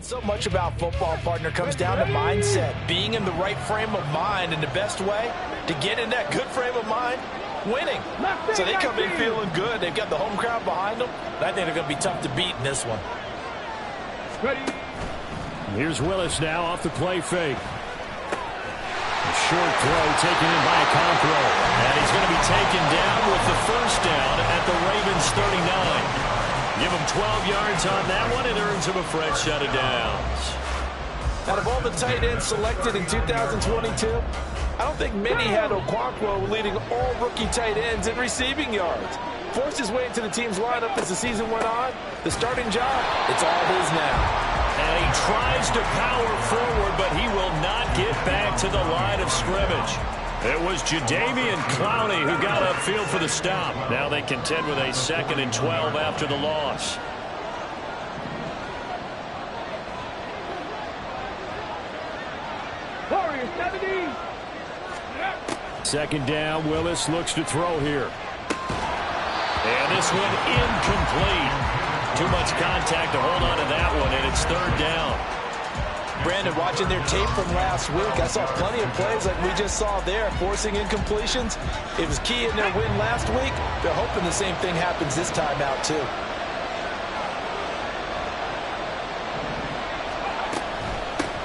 And so much about football, partner, comes down to mindset, being in the right frame of mind, and the best way to get in that good frame of mind, winning. So they come in feeling good. They've got the home crowd behind them. And I think they're going to be tough to beat in this one. Ready. Here's Willis now off the play fake. A short throw taken in by Okonkwo. And he's going to be taken down with the first down at the Ravens 39. Give him 12 yards on that one. It earns him a fresh set of downs. Out of all the tight ends selected in 2022, I don't think many had Okonkwo leading all rookie tight ends in receiving yards. Forced his way into the team's lineup as the season went on. The starting job, it's all his now. And he tries to power forward, but he will not get back to the line of scrimmage. It was Jadeveon Clowney who got upfield for the stop. Now they contend with a 2nd and 12 after the loss. Warriors 70. Second down, Willis looks to throw here. And this one incomplete. Too much contact to hold on to that one, and it's 3rd down. Brandon, watching their tape from last week, I saw plenty of plays like we just saw there, forcing incompletions. It was key in their win last week. They're hoping the same thing happens this time out, too.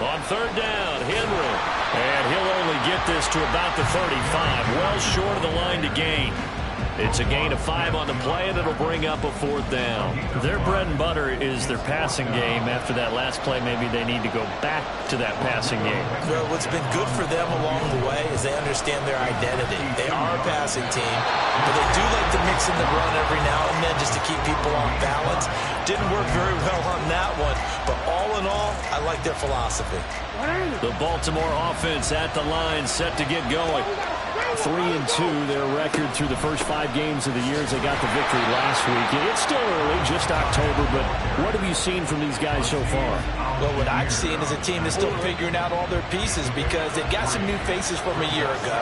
On 3rd down, Henry. And he'll only get this to about the 35, well short of the line to gain. It's a gain of 5 on the play, and it'll bring up a 4th down. Their bread and butter is their passing game. After that last play, maybe they need to go back to that passing game. Well, what's been good for them along the way is they understand their identity. They are a passing team, but they do like to mix in the run every now and then just to keep people on balance. Didn't work very well on that one, but all in all, I like their philosophy. The Baltimore offense at the line, set to get going. 3-2, their record through the first 5 games of the year as they got the victory last week. It's still early, just October, but what have you seen from these guys so far? Well, what I've seen is a team that's still figuring out all their pieces because they've got some new faces from a year ago,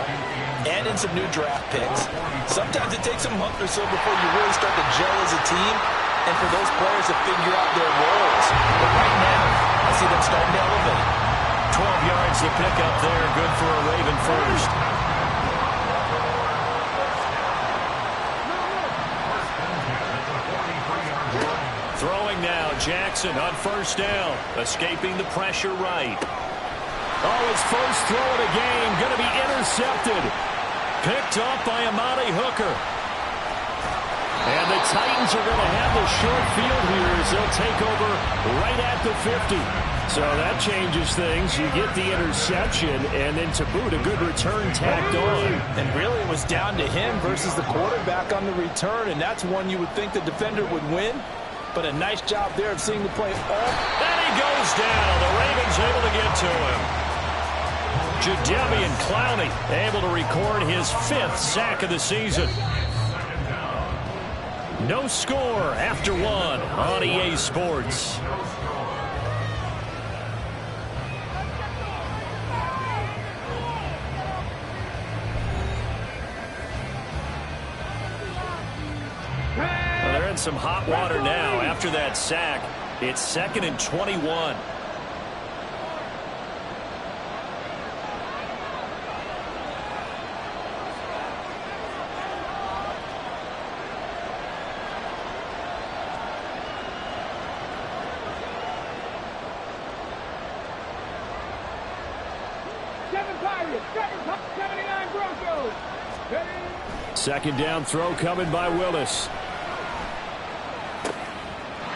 add in some new draft picks. Sometimes it takes a month or so before you really start to gel as a team and for those players to figure out their roles. But right now, I see them starting to elevate. 12 yards to pick up there, good for a Raven first. Throwing now, Jackson on 1st down, escaping the pressure right. Oh, his first throw of the game, going to be intercepted. Picked up by Amani Hooker. And the Titans are going to have the short field here as they'll take over right at the 50. So that changes things. You get the interception, and then to boot, a good return tacked on. And really, it was down to him versus the quarterback on the return, and that's one you would think the defender would win. But a nice job there of seeing the play all. And he goes down. The Ravens able to get to him. Jadeveon Clowney able to record his 5th sack of the season. No score after 1 on EA Sports. They're in some hot water now. After that sack, it's 2nd and 21. Second down throw coming by Willis.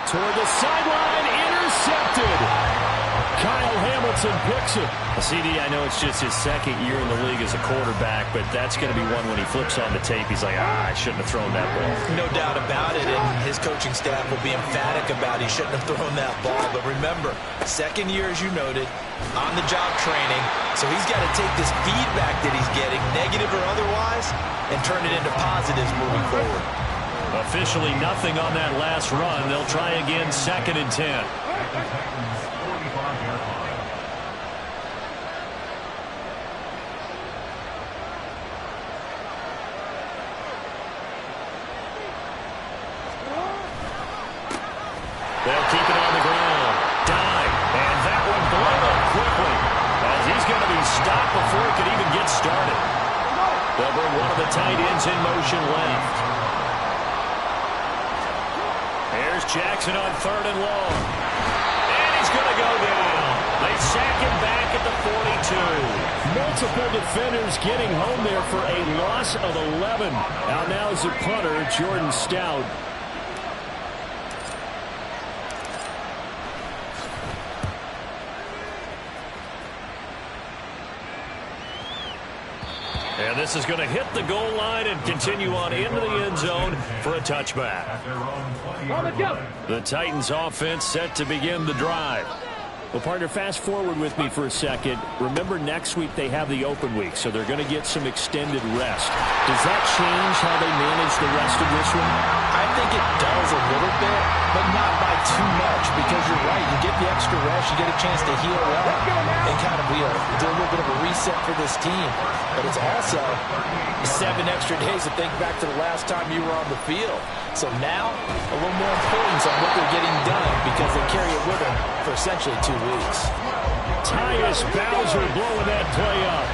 Toward the sideline, intercepted. Kyle Hamilton picks it. CD, I know it's just his 2nd year in the league as a quarterback, but that's going to be one when he flips on the tape. He's like, I shouldn't have thrown that ball. No doubt about it, and his coaching staff will be emphatic about he shouldn't have thrown that ball. But remember, 2nd year, as you noted, on-the-job training, so he's got to take this feedback that he's getting, negative or otherwise, and turn it into positives moving forward. Officially nothing on that last run. They'll try again, 2nd and 10. They'll keep it on the ground. Dive, before it could even get started. They'll bring one of the tight ends in motion left. Here's Jackson on 3rd and long. And he's going to go down. They sack him back at the 42. Multiple defenders getting home there for a loss of 11. Out now is the punter, Jordan Stout. And this is going to hit the goal line and continue on into the end zone for a touchback. The Titans offense set to begin the drive. Well, partner, fast forward with me for a second. Remember, next week they have the open week, so they're going to get some extended rest. Does that change how they manage the rest of this one? I think it does a little bit, but not by too much, because you're right. You get the extra rest, you get a chance to heal up and kind of do a little bit of a reset for this team. But it's also 7 extra days to think back to the last time you were on the field. So now, a little more importance on what they're getting done because they carry it with them for essentially 2 weeks. Tyus Bowser blowing that play up.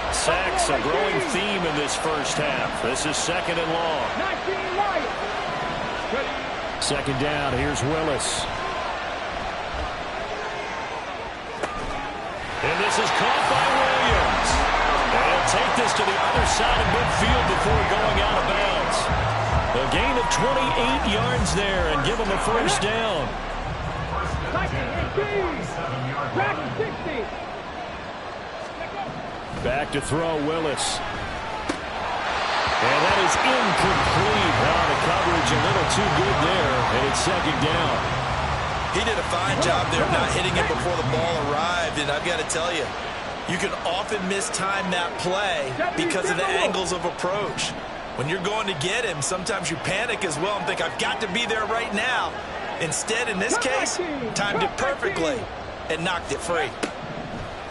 Sacks a growing theme in this first half. This is 2nd and long. 2nd down, here's Willis. And this is caught by Williams. And he'll take this to the other side of midfield before going out of bounds. A gain of 28 yards there and give him a first down. Back to throw, Willis. And that is incomplete. The coverage a little too good there, and it's 2nd down. He did a fine job there of not hitting it before the ball arrived, and I've got to tell you, you can often mistime that play because of the angles of approach. When you're going to get him, sometimes you panic as well and think, I've got to be there right now. Instead, in this case, timed it perfectly and knocked it free.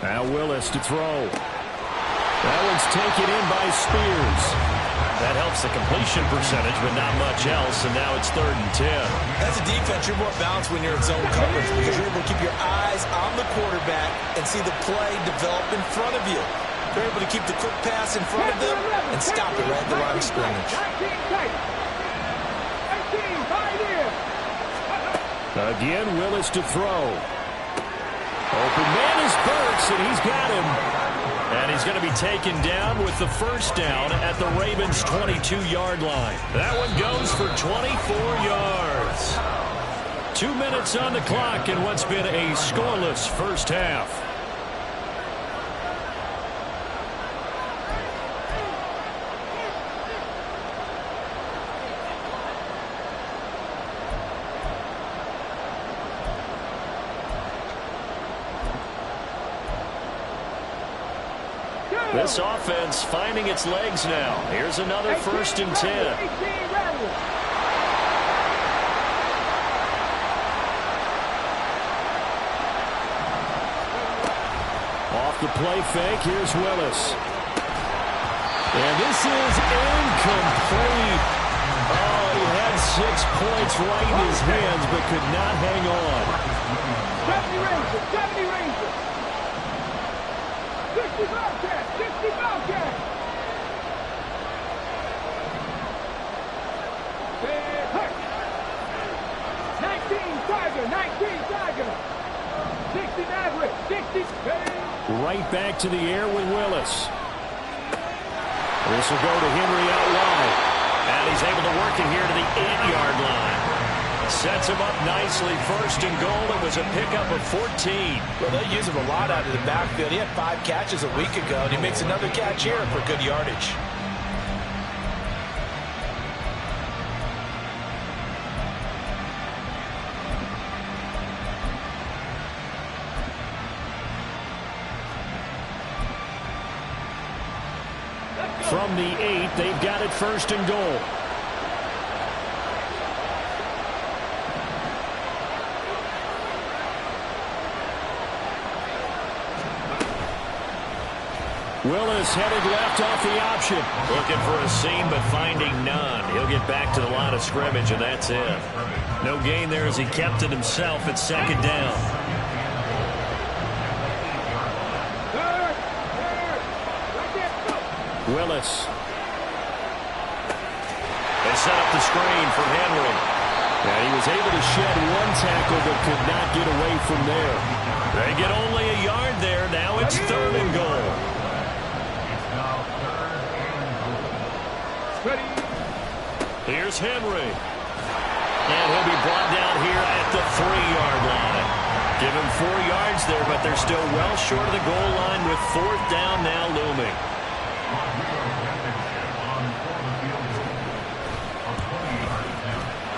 Now Willis to throw. That one's taken in by Spears. That helps the completion percentage, but not much else, and now it's 3rd and 10. As a defense, you're more balanced when you're in zone coverage because you're able to keep your eyes on the quarterback and see the play develop in front of you. They're able to keep the quick pass in front of them and stop it right at the line of scrimmage. Again, Willis to throw. Open man is Burks, and he's got him. And he's going to be taken down with the first down at the Ravens' 22-yard line. That one goes for 24 yards. 2 minutes on the clock in what's been a scoreless first half. This offense finding its legs now. Here's another 1st and 10. Off the play fake, here's Willis. And this is incomplete. Oh, he had 6 points right in his hands, but could not hang on. 70 Rangers. 60 Bobcats. 60 Bobcats. Hurt. 19 Tiger. 19 Tiger. 60 Maverick. 60. Right back to the air with Willis. This will go to Henry out wide. And he's able to work it here to the 8-yard line. Sets him up nicely. 1st and goal. It was a pickup of 14. Well, they use him a lot out of the backfield. He had 5 catches a week ago, and he makes another catch here for good yardage. From the 8, they've got it 1st and goal. Willis headed left off the option. Looking for a seam, but finding none. He'll get back to the line of scrimmage, and that's it. No gain there as he kept it himself at 2nd down. Willis. They set up the screen from Henry. And he was able to shed one tackle but could not get away from there. They get only a yard there. Now it's 3rd and goal. Here's Henry. And he'll be brought down here at the 3-yard line. Give him 4 yards there, but they're still well short of the goal line with 4th down now looming.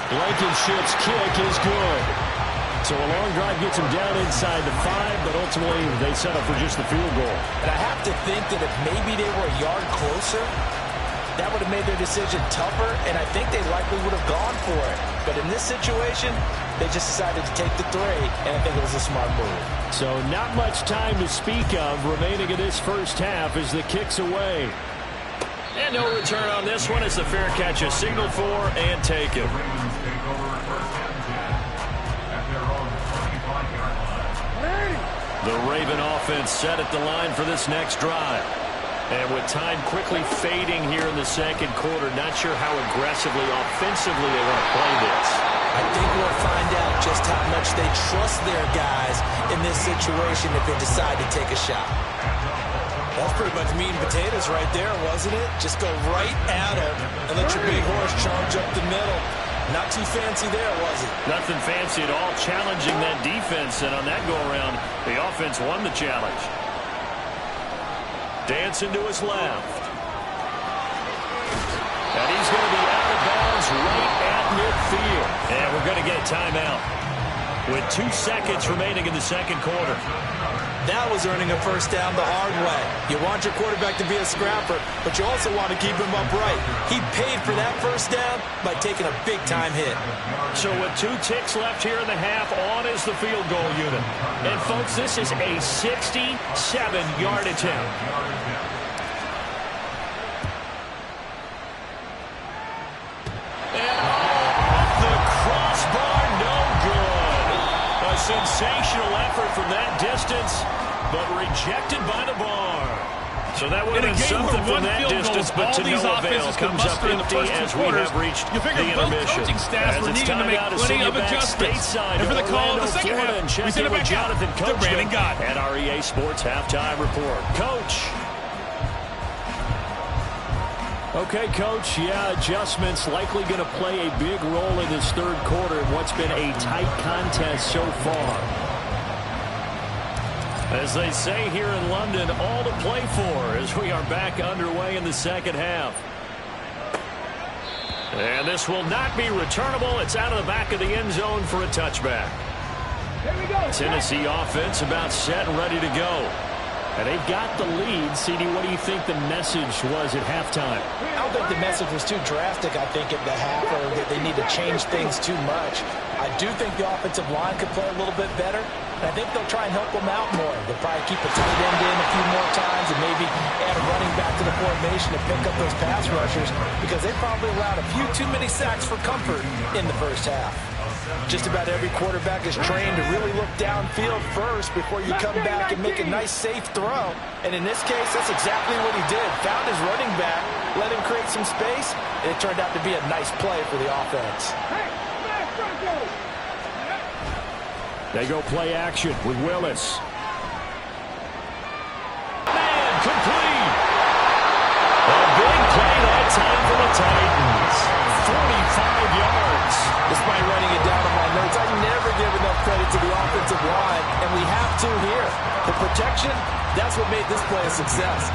Blankenship's kick is good. So a long drive gets him down inside the 5, but ultimately they set up for just the field goal. And I have to think that if maybe they were a yard closer, that would have made their decision tougher, and I think they likely would have gone for it. But in this situation, they just decided to take the 3, and I think it was a smart move. So not much time to speak of remaining in this first half as the kick's away. And no return on this one as the fair catch is signaled for and taken. The Raven offense set at the line for this next drive. And with time quickly fading here in the second quarter, not sure how aggressively, offensively they want to play this. I think we'll find out just how much they trust their guys in this situation if they decide to take a shot. That's pretty much meat and potatoes right there, wasn't it? Just go right at them and let your big horse charge up the middle. Not too fancy there, was it? Nothing fancy at all, challenging that defense, and on that go-around, the offense won the challenge. Dancing to his left. And he's going to be out of bounds right at midfield. And we're going to get a timeout with 2 seconds remaining in the second quarter. That was earning a first down the hard way. You want your quarterback to be a scrapper, but you also want to keep him upright. He paid for that first down by taking a big-time hit. So with 2 ticks left here in the half, on is the field goal unit. And, folks, this is a 67-yard attempt. And off the crossbar, no good. A sensational effort from that distance, but rejected by the bar. So that would have been something from that distance, but to no avail. Comes up empty as we have reached the intermission. As it's time now to send you back stateside to Orlando, Florida, and check in with Jonathan Coachman at our EA Sports Halftime Report. Coach. Okay, Coach, adjustments likely going to play a big role in this third quarter in what's been a tight contest so far. As they say here in London, all to play for as we are back underway in the second half. And this will not be returnable. It's out of the back of the end zone for a touchback. Tennessee offense about set and ready to go. And they've got the lead. CD, what do you think the message was at halftime? I don't think the message was too drastic, I think, at the half, or that they need to change things too much. I do think the offensive line could play a little bit better, and I think they'll try and help them out more. They'll probably keep a tight end in a few more times and maybe add a running back to the formation to pick up those pass rushers, because they probably allowed a few too many sacks for comfort in the first half. Just about every quarterback is trained to really look downfield first before you come back and make a nice, safe throw. And in this case, that's exactly what he did. Found his running back, let him create some space, and it turned out to be a nice play for the offense. They go play action with Willis. Man, complete. A big play that time for the Titans. 45 yards. Despite writing it down in my notes, I never give enough credit to the offensive line, and we have to here. The protection, that's what made this play a success.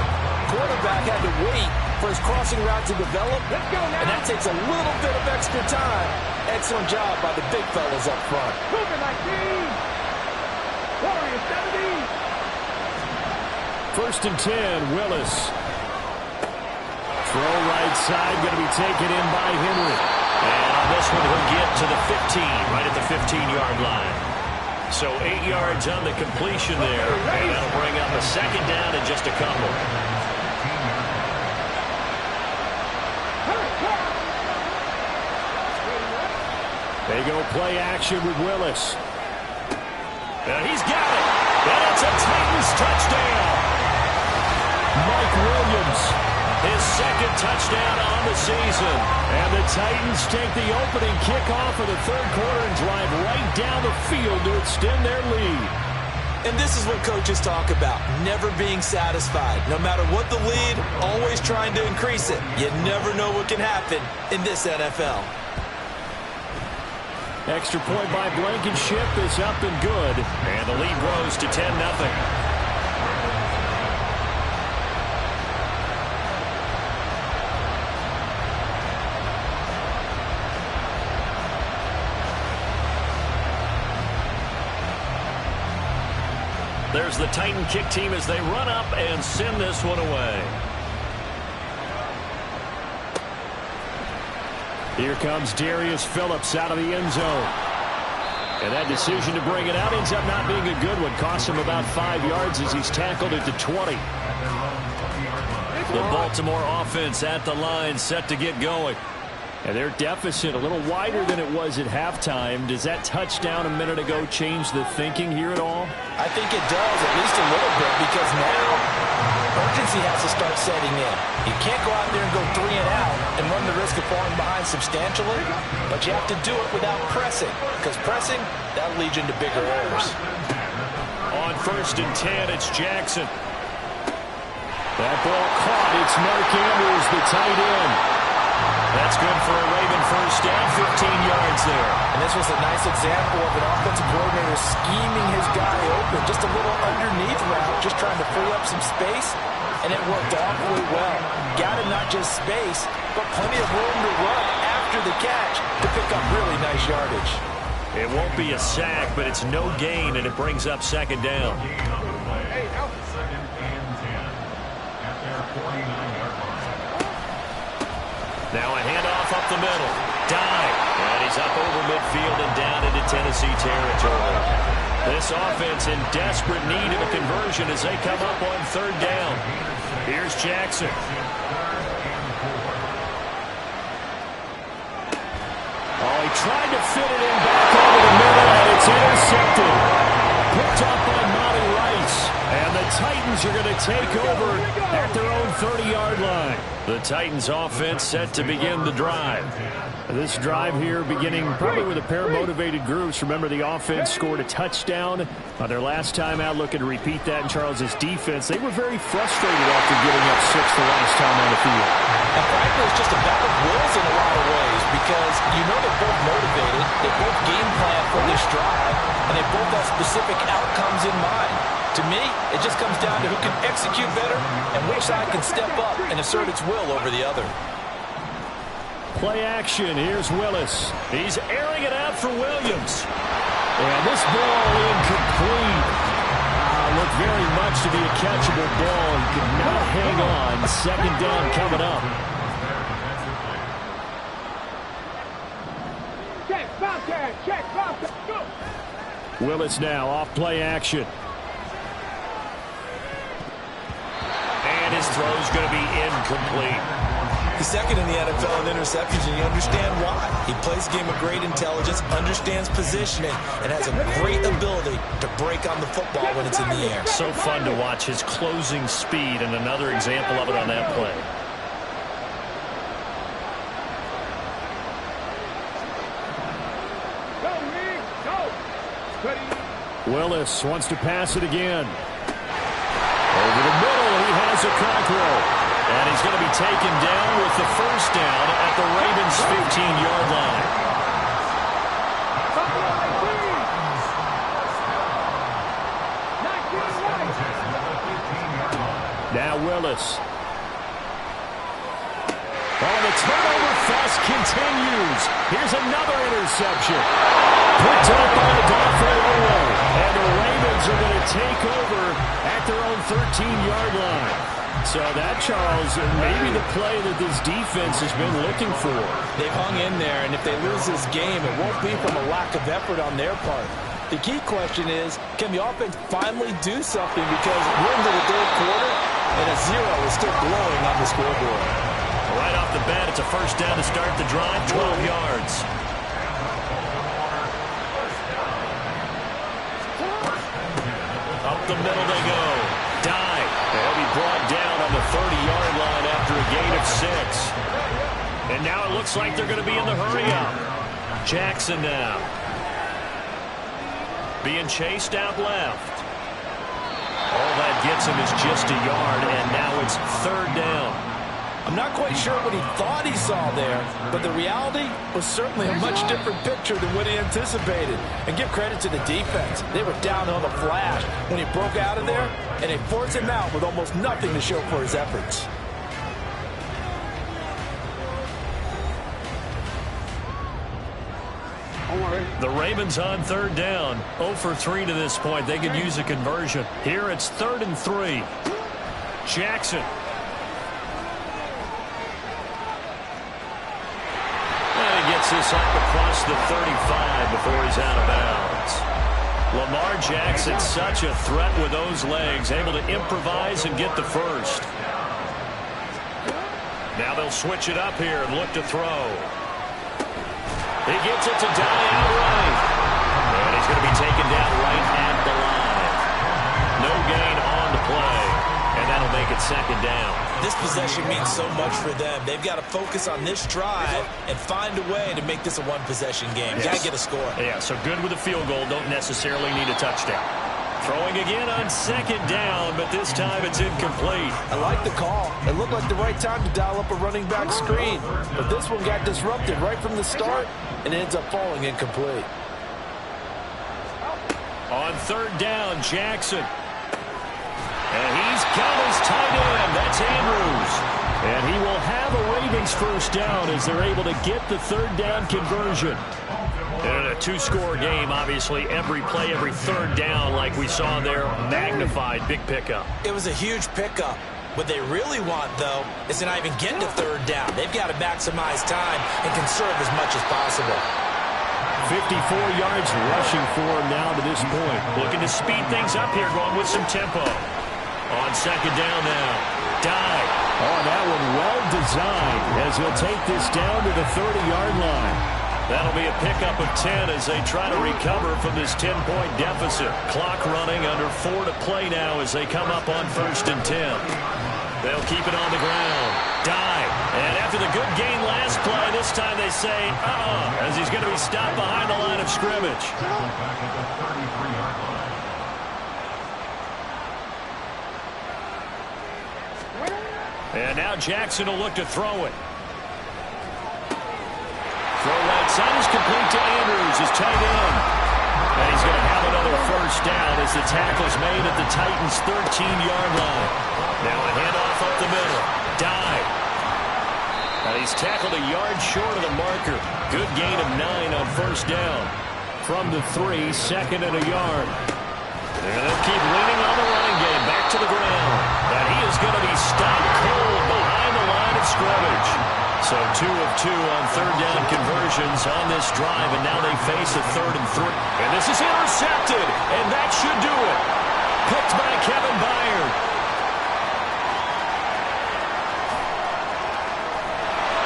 Quarterback had to wait for his crossing route to develop, and that takes a little bit of extra time. Excellent job by the big fellas up front. Moving like these. Warriors 70. First and 10, Willis. Throw right side, going to be taken in by Henry. And on this one, he'll get to the 15, right at the 15-yard line. So 8 yards on the completion there, and that'll bring up a second down and just a couple. They go play action with Willis. And he's got it. And it's a Titans touchdown. Mike Williams His second touchdown on the season. And the Titans take the opening kickoff of the third quarter and drive right down the field to extend their lead. And this is what coaches talk about, never being satisfied. No matter what the lead, always trying to increase it. You never know what can happen in this NFL. Extra point by Blankenship is up and good. And the lead grows to 10-0. There's the Titan kick team as they run up and send this one away. Here comes Darius Phillips out of the end zone. And that decision to bring it out ends up not being a good one. Costs him about 5 yards as he's tackled at the 20. The Baltimore offense at the line, set to get going. And their deficit a little wider than it was at halftime. Does that touchdown a minute ago change the thinking here at all? I think it does, at least a little bit, because now urgency has to start setting in. You can't go out there and go 3 and out and run the risk of falling behind substantially, but you have to do it without pressing, because pressing, that'll lead you into bigger errors. On 1st and 10, it's Jackson. That ball caught. It's Mark Andrews, the tight end. That's good for a Raven first down, 15 yards there. And this was a nice example of an offensive coordinator scheming his guy open. Just a little underneath route, just trying to free up some space, and it worked awfully well. Got him not just space, but plenty of room to run after the catch to pick up really nice yardage. It won't be a sack, but it's no gain, and it brings up 2nd down. Now a handoff up the middle. Dive. And he's up over midfield and down into Tennessee territory. This offense in desperate need of a conversion as they come up on 3rd down. Here's Jackson. Oh, he tried to fit it in back over the middle, and it's intercepted. Picked up by Monty Rice. And the Titans are going to take over at their own 30-yard line. The Titans offense set to begin the drive. This drive here beginning probably with a pair of motivated groups. Remember, the offense scored a touchdown on their last time out, looking to repeat that in Charles's defense. They were very frustrated after giving up 6 the last time on the field. And frankly, it's just a battle of wills in a lot of ways, because you know they're both motivated, they both game plan for this drive, and they both have specific outcomes in mind. To me, it just comes down to who can execute better and which side can step up and assert its will over the other. Play action. Here's Willis. He's airing it out for Williams. And this ball incomplete. Looked very much to be a catchable ball. He could not hang on. 2nd down coming up. Check, Bobcat, go! Willis now off play action. And his throw's going to be incomplete. He's 2nd in the NFL in interceptions, and you understand why. He plays a game of great intelligence, understands positioning, and has a great ability to break on the football when it's in the air. So fun to watch his closing speed, and another example of it on that play. Willis wants to pass it again. Over the middle, he has a Cockrell. And he's going to be taken down with the first down at the Ravens' 15-yard line. Now Willis. Oh, the turnover fest continues. Here's another interception. Picked up by Adolfo. And the Ravens are going to take over at their own 13-yard line. So that, Charles, may be the play that this defense has been looking for. They've hung in there, and if they lose this game, it won't be from a lack of effort on their part. The key question is, can the offense finally do something? Because we're into the 3rd quarter, and a 0 is still glowing on the scoreboard. Right off the bat, it's a first down to start the drive, 12 yards. Up the middle they go. Dive. They'll be brought down on the 30-yard line after a gain And now it looks like they're going to be in the hurry-up. Jackson now. Being chased out left. All that gets him is just a yard, and now it's 3rd down. I'm not quite sure what he thought he saw there, but the reality was certainly a much different picture than what he anticipated. And give credit to the defense. They were down on the flash when he broke out of there, and they forced him out with almost nothing to show for his efforts. The Ravens on 3rd down. 0 for 3 to this point. They could use a conversion. Here it's 3rd and 3. Jackson. And he gets this up across the 35 before he's out of bounds. Lamar Jackson, such a threat with those legs, able to improvise and get the first. Now they'll switch it up here and look to throw. He gets it to Dye outright. And he's going to be taken down right at the line. No gain on the play. And that'll make it 2nd down. This possession means so much for them. They've got to focus on this drive and find a way to make this a one-possession game. Yes. Got to get a score. Yeah, so good with a field goal. Don't necessarily need a touchdown. Throwing again on 2nd down, but this time it's incomplete. I like the call. It looked like the right time to dial up a running back screen. But this one got disrupted right from the start, and it ends up falling incomplete. On 3rd down, Jackson. And he's got his tight end. That's Andrews. And he will have a Ravens first down as they're able to get the 3rd down conversion. And in a 2-score game, obviously, every play, every 3rd down, like we saw there, magnified, big pickup. It was a huge pickup. What they really want, though, is to not even get to 3rd down. They've got to maximize time and conserve as much as possible. 54 yards rushing for him now to this point. Looking to speed things up here, going with some tempo. On 2nd down now. Dye. Oh, that one well designed as he'll take this down to the 30-yard line. That'll be a pickup of 10 as they try to recover from this 10-point deficit. Clock running, under 4 to play now as they come up on 1st and 10. They'll keep it on the ground. Dye. And after the good gain last play, this time they say, as he's going to be stopped behind the line of scrimmage. And now Jackson will look to throw it. Throw right side is complete to Andrews, his tight end. And he's going to have another first down as the tackle's made at the Titans' 13-yard line. Now a handoff up the middle. Dye. And he's tackled a yard short of the marker. Good gain of 9 on 1st down. From the 3, 2nd and a yard. And they'll keep leaning on the running game. Back to the ground. And he is going to be stopped cold behind the line of scrimmage. So 2 of 2 on 3rd down conversions on this drive, and now they face a 3rd and 3. And this is intercepted, and that should do it. Picked by Kevin Byard.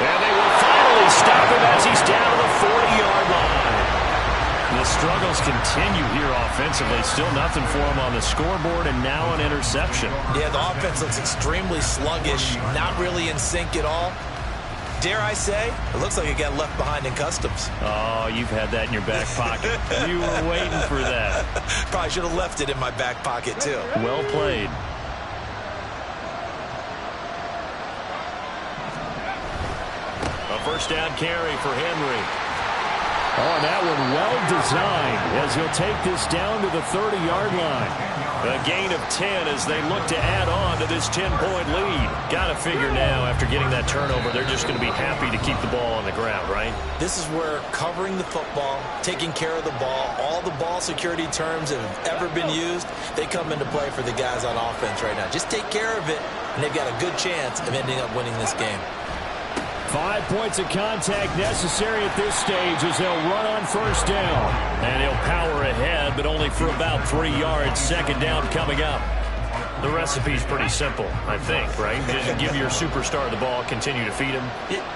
And they will finally stop him as he's down to the 40-yard line. The struggles continue here offensively. Still nothing for him on the scoreboard, and now an interception. Yeah, the offense looks extremely sluggish, not really in sync at all. Dare I say, it looks like it got left behind in customs. Oh, you've had that in your back pocket. You were waiting for that. Probably should have left it in my back pocket, too. Well played. A first down carry for Henry. Oh, that one well designed as he'll take this down to the 30-yard line. A gain of 10 as they look to add on to this 10-point lead. Got to figure now, after getting that turnover, they're just going to be happy to keep the ball on the ground, right? This is where covering the football, taking care of the ball, all the ball security terms that have ever been used, they come into play for the guys on offense right now. Just take care of it, and they've got a good chance of ending up winning this game. 5 points of contact necessary at this stage as they'll run on first down. And he'll power ahead, but only for about 3 yards. Second down coming up. The recipe's pretty simple, I think, right? Just give your superstar the ball, continue to feed him.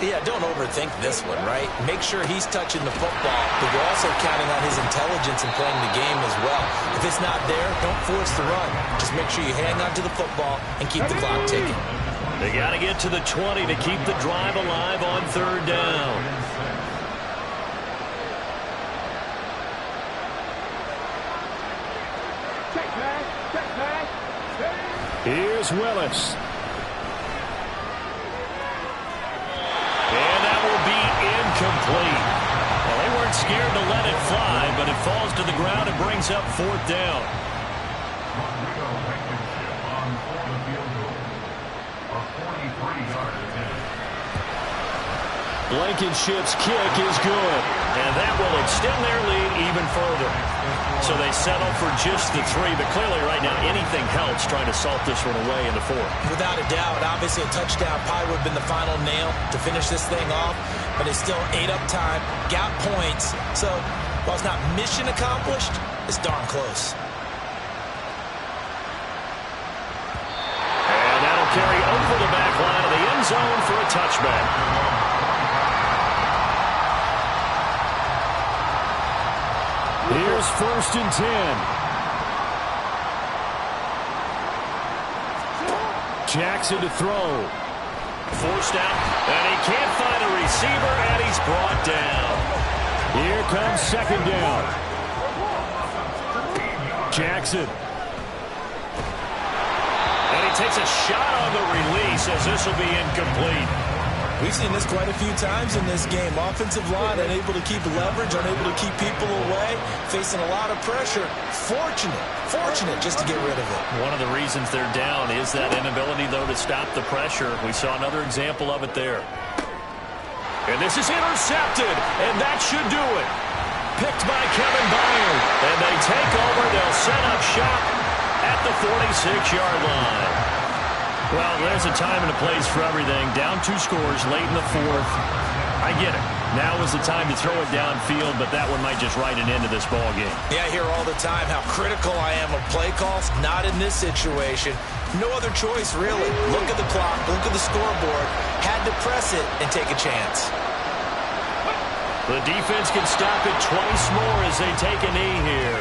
Yeah, don't overthink this one, right? Make sure he's touching the football, but you're also counting on his intelligence in playing the game as well. If it's not there, don't force the run. Just make sure you hang on to the football and keep the clock ticking. They got to get to the 20 to keep the drive alive on third down. Here's Willis. And that will be incomplete. Well, they weren't scared to let it fly, but it falls to the ground and brings up fourth down. Blankenship's kick is good. And that will extend their lead even further. So they settle for just the 3, but clearly right now anything helps trying to salt this one away in the 4th. Without a doubt, obviously a touchdown probably would have been the final nail to finish this thing off, but they still ate up time, got points. So while it's not mission accomplished, it's darn close. And that'll carry over the back line of the end zone for a touchback. Here's 1st and 10. Jackson to throw. Forced out, and he can't find a receiver, and he's brought down. Here comes 2nd down. Jackson. And he takes a shot on the release as this will be incomplete. We've seen this quite a few times in this game. Offensive line unable to keep leverage, unable to keep people away, facing a lot of pressure. Fortunate just to get rid of it. One of the reasons they're down is that inability, though, to stop the pressure. We saw another example of it there. And this is intercepted, and that should do it. Picked by Kevin Byard. And they take over. They'll set up shop at the 46-yard line. Well, there's a time and a place for everything. Down 2 scores late in the 4th. I get it. Now is the time to throw it downfield, but that one might just write an end to this ball game. Yeah, I hear all the time how critical I am of play calls. Not in this situation. No other choice, really. Look at the clock. Look at the scoreboard. Had to press it and take a chance. The defense can stop it twice more as they take a knee here.